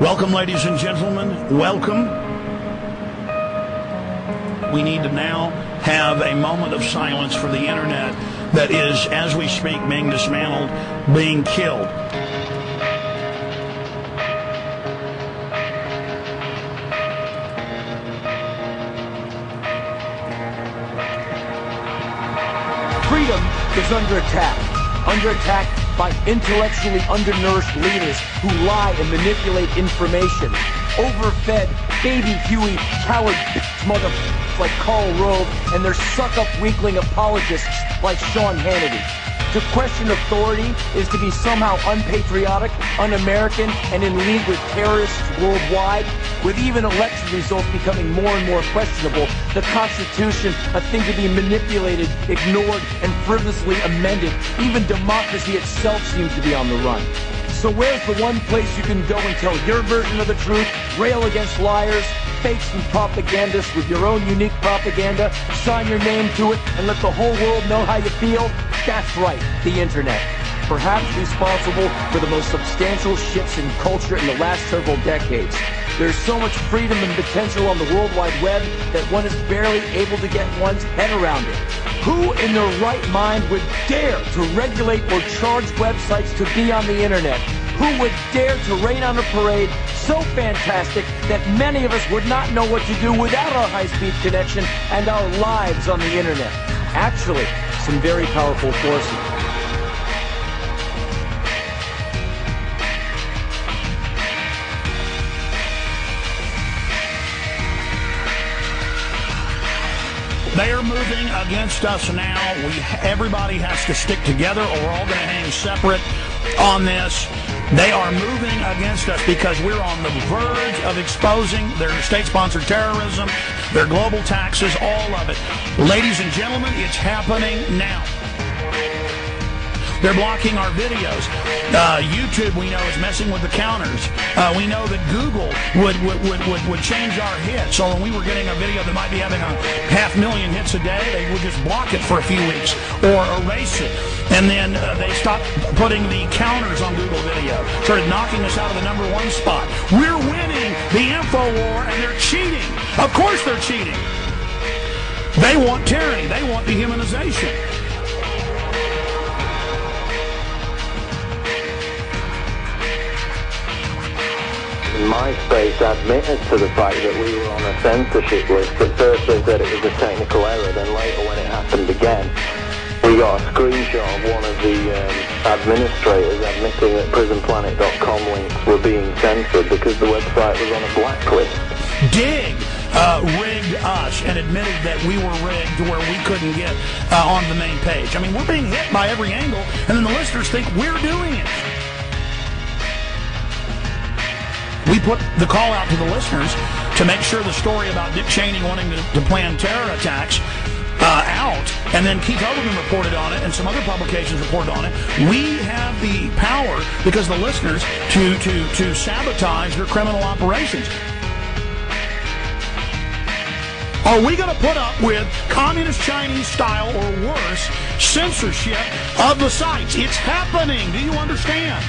Welcome, ladies and gentlemen. Welcome. We need to now have a moment of silence for the internet that is, as we speak, being dismantled, being killed. Freedom is under attack by intellectually undernourished leaders who lie and manipulate information. Overfed, baby Huey, coward motherfuckers like Karl Rove and their suck-up weakling apologists like Sean Hannity. To question authority is to be somehow unpatriotic, un-American, and in league with terrorists worldwide. With even election results becoming more and more questionable, the Constitution, a thing to be manipulated, ignored, and frivolously amended, even democracy itself seems to be on the run. So where's the one place you can go and tell your version of the truth, rail against liars, fakes and propagandists with your own unique propaganda, sign your name to it, and let the whole world know how you feel? That's right, the internet. Perhaps responsible for the most substantial shifts in culture in the last several decades. There's so much freedom and potential on the World Wide Web that one is barely able to get one's head around it. Who in their right mind would dare to regulate or charge websites to be on the internet? Who would dare to rain on a parade so fantastic that many of us would not know what to do without our high-speed connection and our lives on the internet? Actually, some very powerful forces. They are moving against us now. Everybody has to stick together or we're all going to hang separate on this. They are moving against us because we're on the verge of exposing their state-sponsored terrorism, their global taxes, all of it. Ladies and gentlemen, it's happening now. They're blocking our videos. YouTube, we know, is messing with the counters. We know that Google would change our hits. So when we were getting a video that might be having 500,000 hits a day, they would just block it for a few weeks or erase it. And then they stopped putting the counters on Google Video. Started knocking us out of the #1 spot. We're winning the info war, and they're cheating. Of course they're cheating. They want tyranny. They want dehumanization. MySpace admitted to the fact that we were on a censorship list. At first they said it was a technical error, then later when it happened again, we got a screenshot of one of the administrators admitting that prisonplanet.com links were being censored because the website was on a blacklist. Dig rigged us and admitted that we were rigged to where we couldn't get on the main page. I mean, we're being hit by every angle, and then the listeners think we're doing it. We put the call out to the listeners to make sure the story about Dick Cheney wanting to plan terror attacks out, and then Keith Olbermann reported on it, and some other publications reported on it. We have the power, because of the listeners, to sabotage their criminal operations. Are we going to put up with communist Chinese style or worse censorship of the sites? It's happening. Do you understand?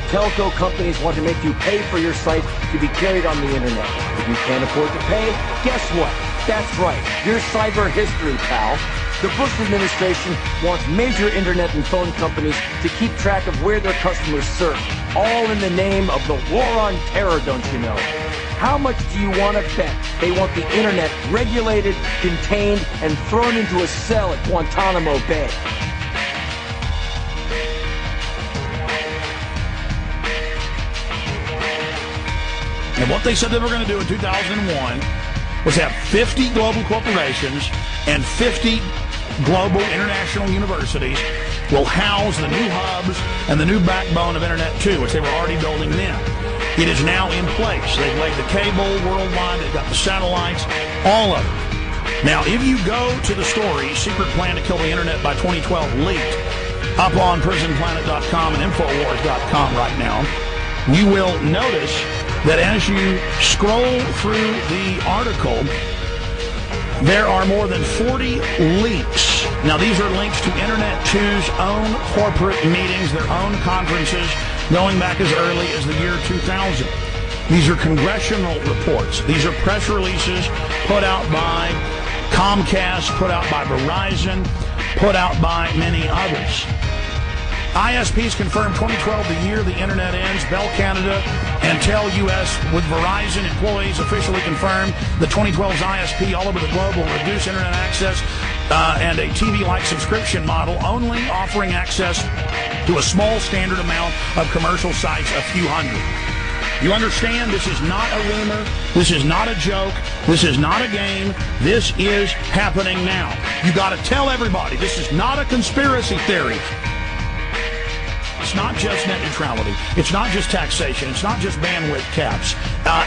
Telco companies want to make you pay for your site to be carried on the internet. If you can't afford to pay, guess what? That's right, your cyber history, pal. The Bush administration wants major internet and phone companies to keep track of where their customers surf, all in the name of the war on terror, don't you know? How much do you want to bet they want the internet regulated, contained, and thrown into a cell at Guantanamo Bay? And what they said they were going to do in 2001 was have 50 global corporations and 50 global international universities will house the new hubs and the new backbone of Internet 2, which they were already building then. It is now in place. They've laid the cable worldwide. They've got the satellites, all of it. Now, if you go to the story, Secret Plan to Kill the Internet by 2012 leaked, up on prisonplanet.com and Infowars.com right now, you will notice that as you scroll through the article, there are more than 40 links. Now, these are links to Internet 2's own corporate meetings, their own conferences, going back as early as the year 2000. These are congressional reports. These are press releases put out by Comcast, put out by Verizon, put out by many others. ISPs confirmed 2012, the year the internet ends. Bell Canada and Tel US with Verizon employees officially confirmed the 2012's ISP all over the globe will reduce internet access and a TV-like subscription model, only offering access to a small standard amount of commercial sites, a few hundred. You understand, this is not a rumor, this is not a joke, this is not a game, this is happening now. You got to tell everybody, this is not a conspiracy theory. It's not just net neutrality, it's not just taxation, it's not just bandwidth caps.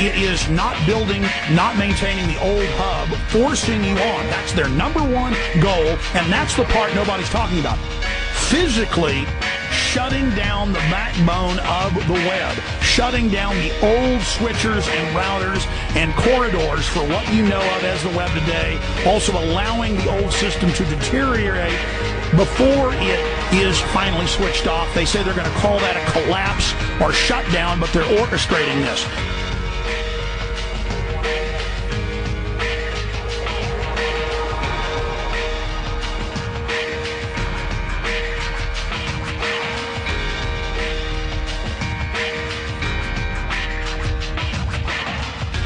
It is not building, not maintaining the old hub, forcing you on. That's their number one goal, and that's the part nobody's talking about. Physically shutting down the backbone of the web, shutting down the old switchers and routers and corridors for what you know of as the web today, also allowing the old system to deteriorate before it is finally switched off. They say they're going to call that a collapse or shutdown, but they're orchestrating this.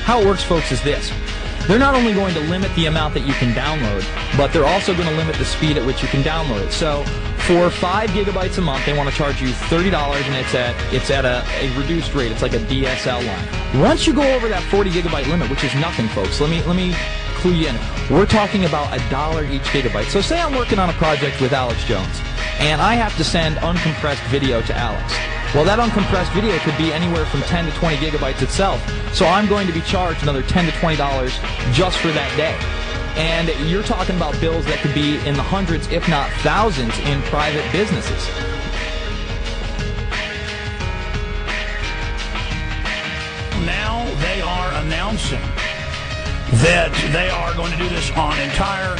How it works, folks, is this. They're not only going to limit the amount that you can download, but they're also going to limit the speed at which you can download it. So for 5 gigabytes a month, they want to charge you $30, and it's at a reduced rate. It's like a DSL line. Once you go over that 40 gigabyte limit, which is nothing, folks, let me clue you in. We're talking about $1 each gigabyte. So say I'm working on a project with Alex Jones, and I have to send uncompressed video to Alex. Well, that uncompressed video could be anywhere from 10 to 20 gigabytes itself. So I'm going to be charged another $10 to $20 just for that day. And you're talking about bills that could be in the hundreds, if not thousands, in private businesses. Now they are announcing that they are going to do this on entire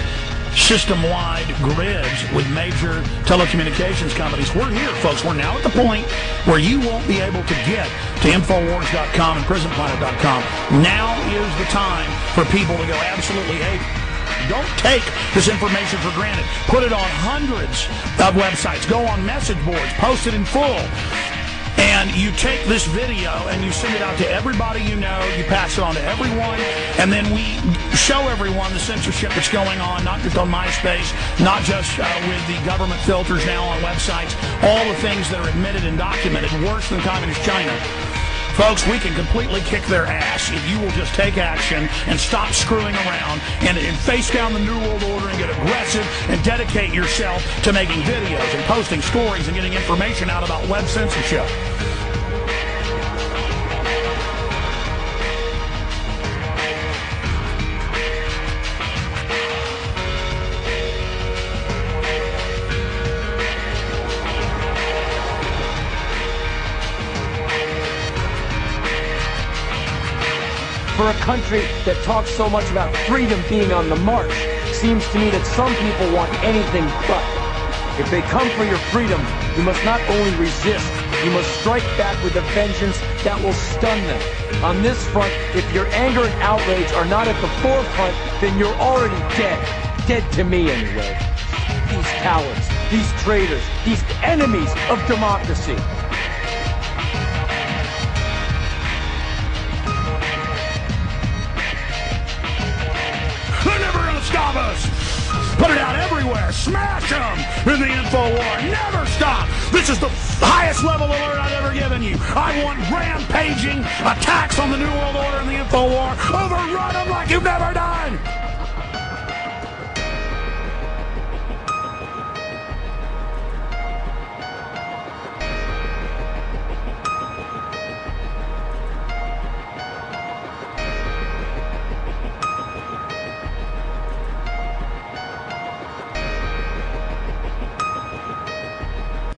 system-wide grids with major telecommunications companies. We're here, folks. We're now at the point where you won't be able to get to Infowars.com and PrisonPlanet.com. Now is the time for people to go absolutely ape. Don't take this information for granted. Put it on hundreds of websites. Go on message boards. Post it in full. And you take this video and you send it out to everybody you know, you pass it on to everyone, and then we show everyone the censorship that's going on, not just on MySpace, not just with the government filters now on websites, all the things that are admitted and documented, worse than Communist China. Folks, we can completely kick their ass if you will just take action and stop screwing around and face down the New World Order and get aggressive and dedicate yourself to making videos and posting stories and getting information out about web censorship. For a country that talks so much about freedom being on the march, seems to me that some people want anything but. If they come for your freedom, you must not only resist, you must strike back with a vengeance that will stun them. On this front, if your anger and outrage are not at the forefront, then you're already dead. Dead to me, anyway. These cowards, these traitors, these enemies of democracy. They're never going to stop us. Put it out everywhere. Smash them in the info war. Never stop. This is the highest level alert I've ever given you. I want rampaging attacks on the New World Order and the info war. Overrun them like you've never done.